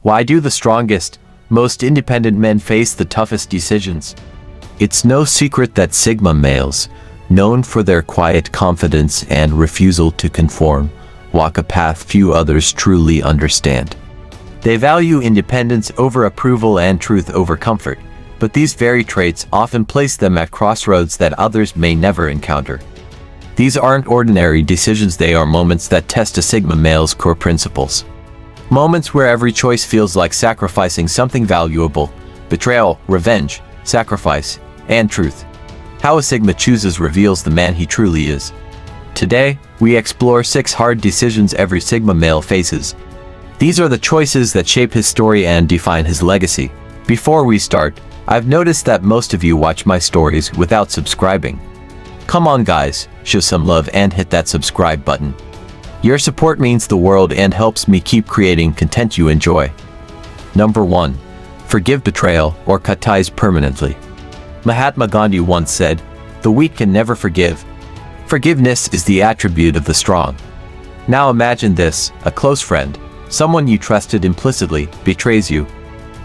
Why do the strongest, most independent men face the toughest decisions? It's no secret that Sigma males, known for their quiet confidence and refusal to conform, walk a path few others truly understand. They value independence over approval and truth over comfort, but these very traits often place them at crossroads that others may never encounter. These aren't ordinary decisions, they are moments that test a Sigma male's core principles. Moments where every choice feels like sacrificing something valuable: betrayal, revenge, sacrifice, and truth. How a Sigma chooses reveals the man he truly is. Today, we explore 6 hard decisions every Sigma male faces. These are the choices that shape his story and define his legacy. Before we start, I've noticed that most of you watch my stories without subscribing. Come on guys, show some love and hit that subscribe button. Your support means the world and helps me keep creating content you enjoy. Number 1. Forgive betrayal or cut ties permanently. Mahatma Gandhi once said, "The weak can never forgive. Forgiveness is the attribute of the strong." Now imagine this: a close friend, someone you trusted implicitly, betrays you.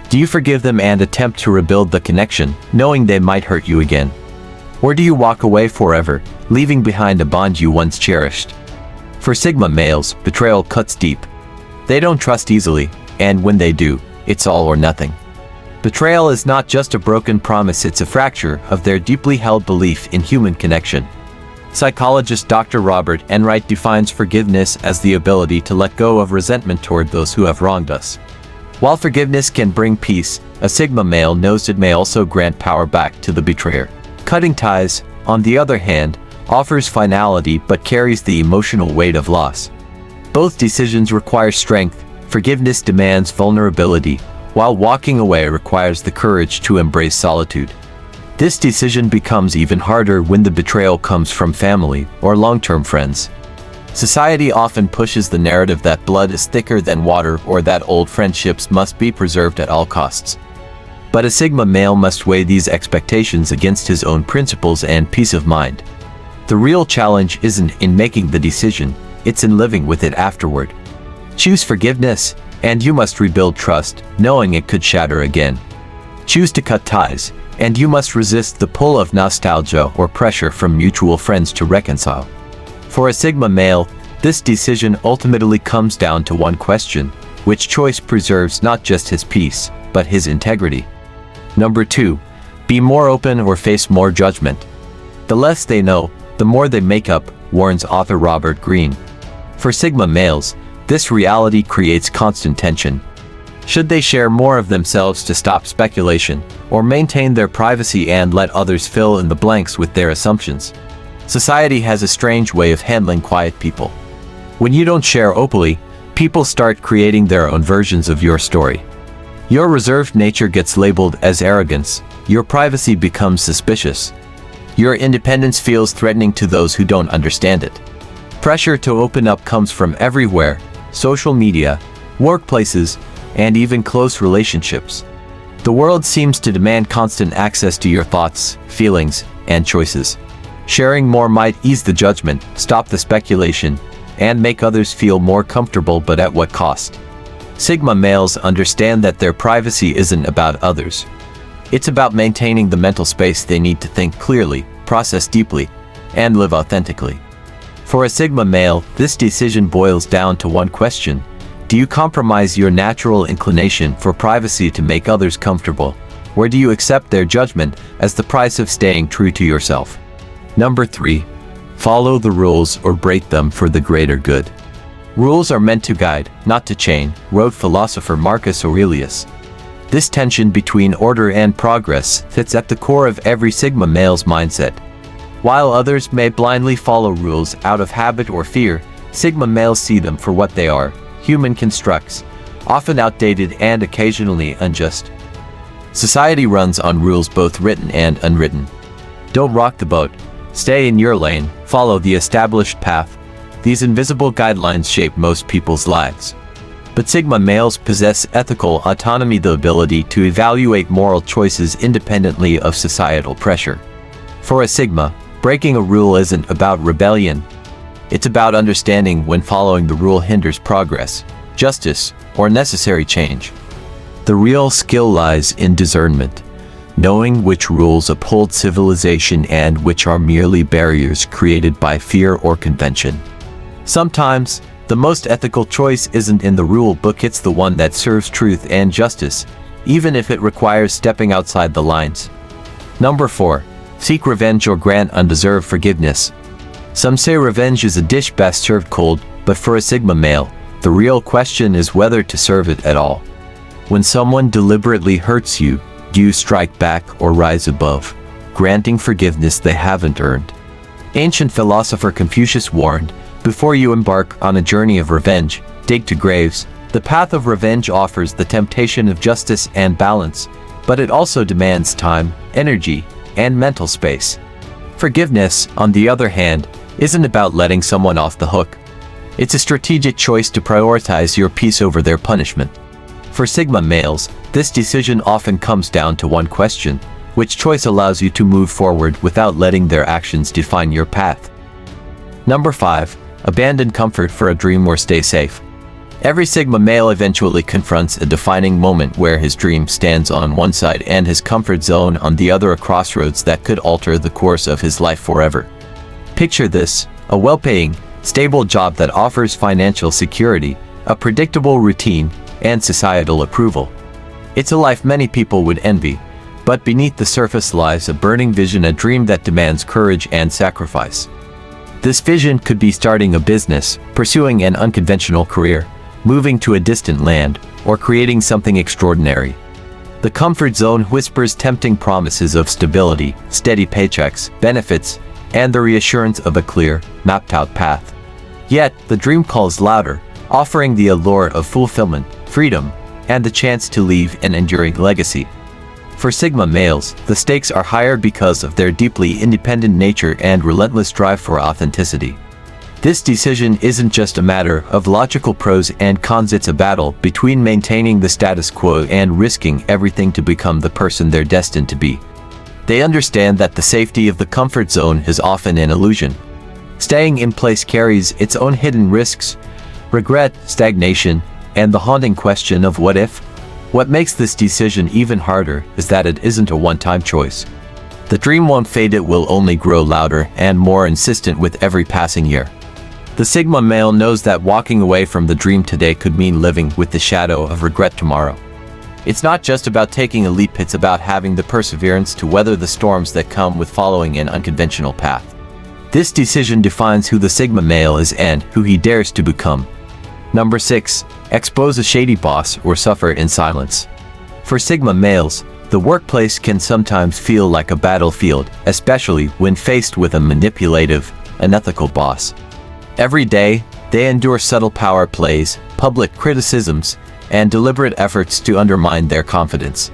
Do you forgive them and attempt to rebuild the connection, knowing they might hurt you again? Or do you walk away forever, leaving behind a bond you once cherished? For Sigma males, betrayal cuts deep. They don't trust easily, and when they do, it's all or nothing. Betrayal is not just a broken promise, it's a fracture of their deeply held belief in human connection. Psychologist Dr. Robert Enright defines forgiveness as the ability to let go of resentment toward those who have wronged us. While forgiveness can bring peace, a Sigma male knows it may also grant power back to the betrayer. Cutting ties, on the other hand, offers finality but carries the emotional weight of loss. Both decisions require strength. Forgiveness demands vulnerability, while walking away requires the courage to embrace solitude. This decision becomes even harder when the betrayal comes from family or long-term friends. Society often pushes the narrative that blood is thicker than water or that old friendships must be preserved at all costs. But a Sigma male must weigh these expectations against his own principles and peace of mind. The real challenge isn't in making the decision, it's in living with it afterward. Choose forgiveness, and you must rebuild trust, knowing it could shatter again. Choose to cut ties, and you must resist the pull of nostalgia or pressure from mutual friends to reconcile. For a Sigma male, this decision ultimately comes down to one question: which choice preserves not just his peace, but his integrity? Number 2. Be more open or face more judgment. The less they know, the more they make up, warns author Robert Greene. For Sigma males, this reality creates constant tension. Should they share more of themselves to stop speculation, or maintain their privacy and let others fill in the blanks with their assumptions? Society has a strange way of handling quiet people. When you don't share openly, people start creating their own versions of your story. Your reserved nature gets labeled as arrogance, your privacy becomes suspicious. Your independence feels threatening to those who don't understand it. Pressure to open up comes from everywhere: social media, workplaces, and even close relationships. The world seems to demand constant access to your thoughts, feelings, and choices. Sharing more might ease the judgment, stop the speculation, and make others feel more comfortable, but at what cost? Sigma males understand that their privacy isn't about others. It's about maintaining the mental space they need to think clearly, process deeply, and live authentically. For a Sigma male, this decision boils down to one question: do you compromise your natural inclination for privacy to make others comfortable, or do you accept their judgment as the price of staying true to yourself? Number 3. Follow the rules or break them for the greater good. Rules are meant to guide, not to chain, wrote philosopher Marcus Aurelius. This tension between order and progress sits at the core of every Sigma male's mindset. While others may blindly follow rules out of habit or fear, Sigma males see them for what they are: human constructs, often outdated and occasionally unjust. Society runs on rules both written and unwritten. Don't rock the boat. Stay in your lane, follow the established path. These invisible guidelines shape most people's lives. But Sigma males possess ethical autonomy, the ability to evaluate moral choices independently of societal pressure. For a Sigma, breaking a rule isn't about rebellion. It's about understanding when following the rule hinders progress, justice, or necessary change. The real skill lies in discernment, knowing which rules uphold civilization and which are merely barriers created by fear or convention. Sometimes, the most ethical choice isn't in the rule book, it's the one that serves truth and justice, even if it requires stepping outside the lines. Number 4. Seek revenge or grant undeserved forgiveness. Some say revenge is a dish best served cold, but for a Sigma male, the real question is whether to serve it at all. When someone deliberately hurts you, do you strike back or rise above, granting forgiveness they haven't earned? Ancient philosopher Confucius warned, before you embark on a journey of revenge, dig 2 graves. The path of revenge offers the temptation of justice and balance, but it also demands time, energy, and mental space. Forgiveness, on the other hand, isn't about letting someone off the hook. It's a strategic choice to prioritize your peace over their punishment. For Sigma males, this decision often comes down to one question: which choice allows you to move forward without letting their actions define your path? Number 5. Abandon comfort for a dream or stay safe. Every Sigma male eventually confronts a defining moment where his dream stands on one side and his comfort zone on the other, a crossroads that could alter the course of his life forever. Picture this: a well-paying, stable job that offers financial security, a predictable routine, and societal approval. It's a life many people would envy, but beneath the surface lies a burning vision, a dream that demands courage and sacrifice. This vision could be starting a business, pursuing an unconventional career, moving to a distant land, or creating something extraordinary. The comfort zone whispers tempting promises of stability, steady paychecks, benefits, and the reassurance of a clear, mapped-out path. Yet, the dream calls louder, offering the allure of fulfillment, freedom, and the chance to leave an enduring legacy. For Sigma males, the stakes are higher because of their deeply independent nature and relentless drive for authenticity. This decision isn't just a matter of logical pros and cons, it's a battle between maintaining the status quo and risking everything to become the person they're destined to be. They understand that the safety of the comfort zone is often an illusion. Staying in place carries its own hidden risks: regret, stagnation, and the haunting question of what if? What makes this decision even harder is that it isn't a one-time choice. The dream won't fade, it will only grow louder and more insistent with every passing year. The Sigma male knows that walking away from the dream today could mean living with the shadow of regret tomorrow. It's not just about taking a leap, it's about having the perseverance to weather the storms that come with following an unconventional path. This decision defines who the Sigma male is and who he dares to become. Number 6. Expose a shady boss or suffer in silence. For Sigma males, the workplace can sometimes feel like a battlefield, especially when faced with a manipulative, unethical boss. Every day, they endure subtle power plays, public criticisms, and deliberate efforts to undermine their confidence.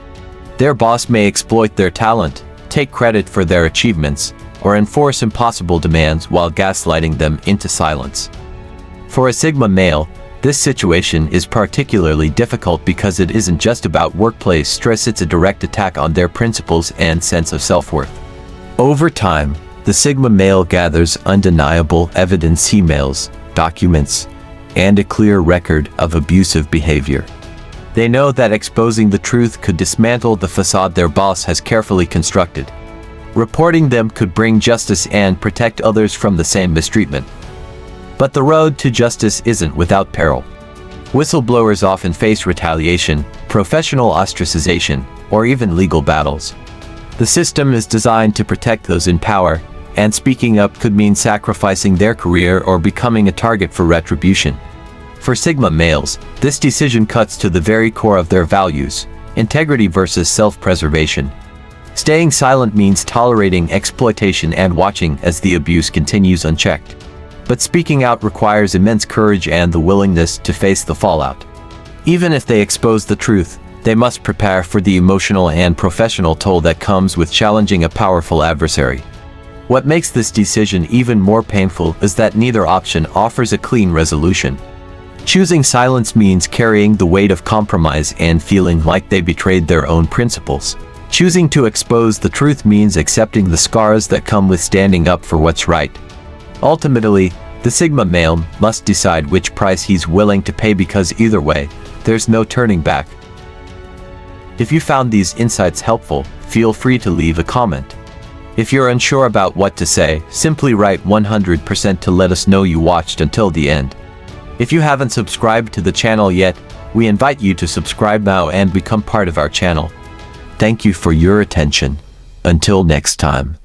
Their boss may exploit their talent, take credit for their achievements, or enforce impossible demands while gaslighting them into silence. For a Sigma male, this situation is particularly difficult because it isn't just about workplace stress, it's a direct attack on their principles and sense of self-worth. Over time, the Sigma male gathers undeniable evidence: emails, documents, and a clear record of abusive behavior. They know that exposing the truth could dismantle the facade their boss has carefully constructed. Reporting them could bring justice and protect others from the same mistreatment. But the road to justice isn't without peril. Whistleblowers often face retaliation, professional ostracization, or even legal battles. The system is designed to protect those in power, and speaking up could mean sacrificing their career or becoming a target for retribution. For Sigma males, this decision cuts to the very core of their values: integrity versus self-preservation. Staying silent means tolerating exploitation and watching as the abuse continues unchecked. But speaking out requires immense courage and the willingness to face the fallout. Even if they expose the truth, they must prepare for the emotional and professional toll that comes with challenging a powerful adversary. What makes this decision even more painful is that neither option offers a clean resolution. Choosing silence means carrying the weight of compromise and feeling like they betrayed their own principles. Choosing to expose the truth means accepting the scars that come with standing up for what's right. Ultimately, the Sigma male must decide which price he's willing to pay, because either way, there's no turning back. If you found these insights helpful, feel free to leave a comment. If you're unsure about what to say, simply write 100% to let us know you watched until the end. If you haven't subscribed to the channel yet, we invite you to subscribe now and become part of our channel. Thank you for your attention. Until next time.